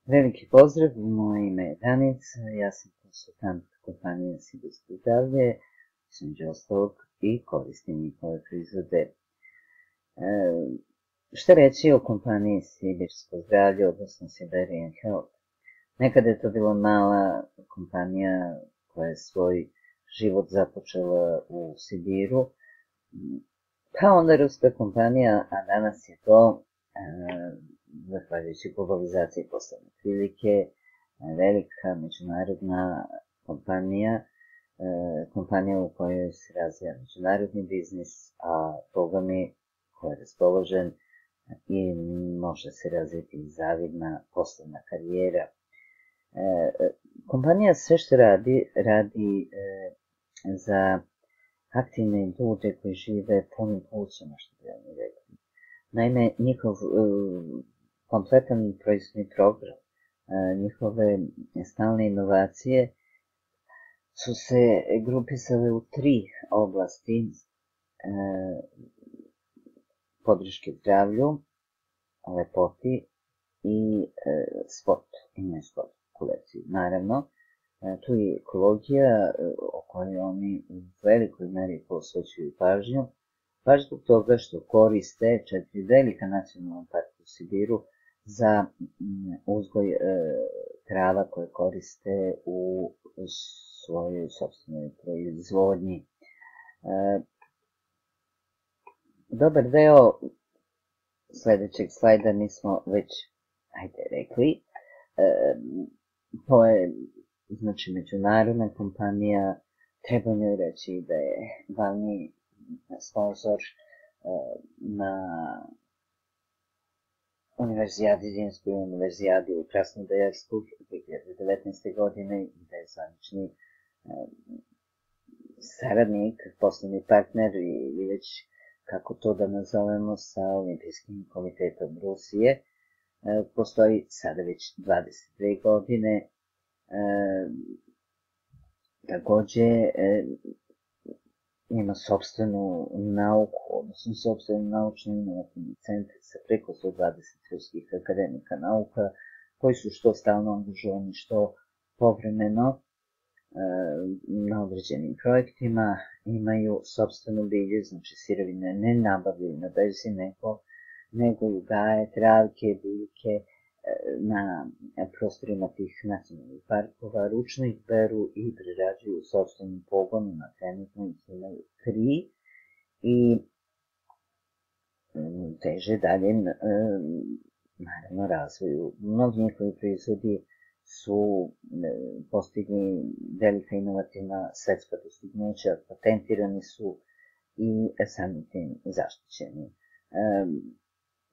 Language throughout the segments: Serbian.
Veliki pozdrav, moje ime je Danica, ja sam konsultant kompanije Sibirsko zdravlje, između ostalog i koristim njihove proizvode. Šta reći o kompaniji Sibirsko zdravlje, odnosno Siberian Health? Nekada je to bila mala kompanija koja je svoj život započela u Sibiru, pa onda ruska kompanija, a danas je to, zahvaljujući globalizaciji poslovne prilike, velika međunarodna kompanija, kompanija u kojoj se razvija međunarodni biznis, a bogami koji je raspoložen i može se razviti i zavidna poslovna karijera. Kompanija sve što radi za aktivne ljude koji žive punim plućima, što bi oni rekli. Naime, njihov kompletan proizvodni program, njihove stalne inovacije su se grupisale u 3 oblasti: podrške zdravlju, lepoti i sportu, i ne sportu, kolekciju. Naravno, tu je ekologija o kojoj oni u velikoj meri posvećuju pažnju, baš zbog toga što koriste 4 velika nacionalna parka u Sibiru za uzgoj krava koje koriste u svojoj sopstvenoj proizvodnji. Dobar deo sledećeg slajda mi smo već, rekli. To je, znači, međunarodna kompanija, treba njoj reći da je glavni sponsor na Univerzijadi, Zimskoj univerzijadi u Krasnodarsku 2019. godine i da je zvanični saradnik, poslovni partner ili već kako to da nazovemo sa Olimpijskim komitetom Rusije. Postoji sada već 22 godine. Takođe, ima sopstvenu nauku, odnosno sopstvenu naučno-inovativni centar sa preko 120 ruskih akademika nauka, koji su što stalno angažovani, što povremeno na određenim projektima, imaju sopstvenu bilje, znači sirovine ne nabavljaju na berzi, nego gaje, travke, biljke na prostorima tih nacionalnih parkova, ručno ih beru i prerađuju u sopstvenim pogonima, trenutno ih imaju 3 i teže dalje, naravno, razvoju. Mnogi njihovi proizvodi su postigli velika inovativna svetska dostignuća, patentirani su i samim tim zaštićeni.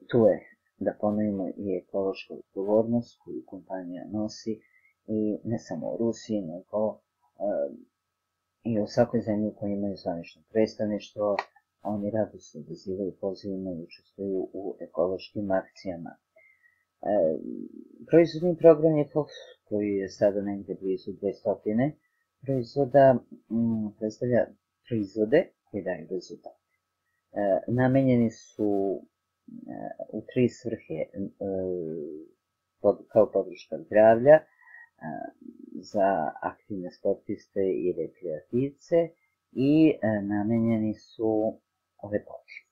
Tu je, da ponovimo, i ekološka odgovornost koju kompanija nosi, i ne samo u Rusiji, nego i u svakoj zemlji u kojoj imaju zvanično predstavništvo. Oni rado se odazivaju pozivima i učestvuju u ekološkim akcijama. Proizvodni program je koji je sada negde blizu 200 proizvoda, predstavlja proizvode koji daju rezultate. Namenjeni su u 3 svrhe, kao podrška zdravlja, za aktivne sportiste i rekreativce i namenjeni su lepoti.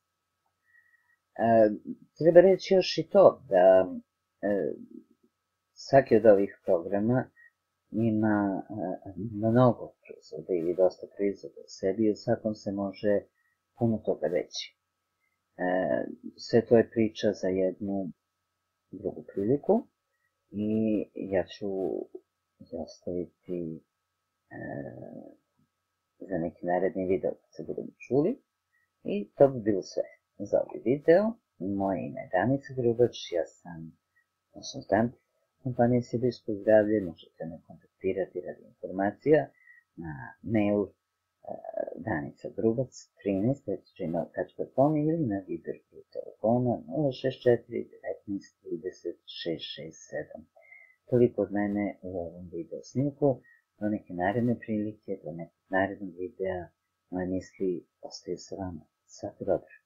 Treba reći još i to da svaki od ovih programa ima mnogo proizvoda ili dosta proizvoda u sebi i u svakom se može puno toga reći. Sve to je priča za jednu drugu priliku i ja ću ostaviti za neki naredni video kad se budemo čuli. I to bi bilo sve za ovaj video. Moje ime je Danica Grubač, ja sam konsultant kompanije Sibirsko zdravlje. Možete me kontaktirati radi informacija na mail danicagrubac13@gmail.com ili na Viber telefona 064 19 30 667. Toliko od mene u ovom video snimku. Do neke naredne prilike, do nekog narednog videa, moje misli ostaju sa vama. Svako dobro.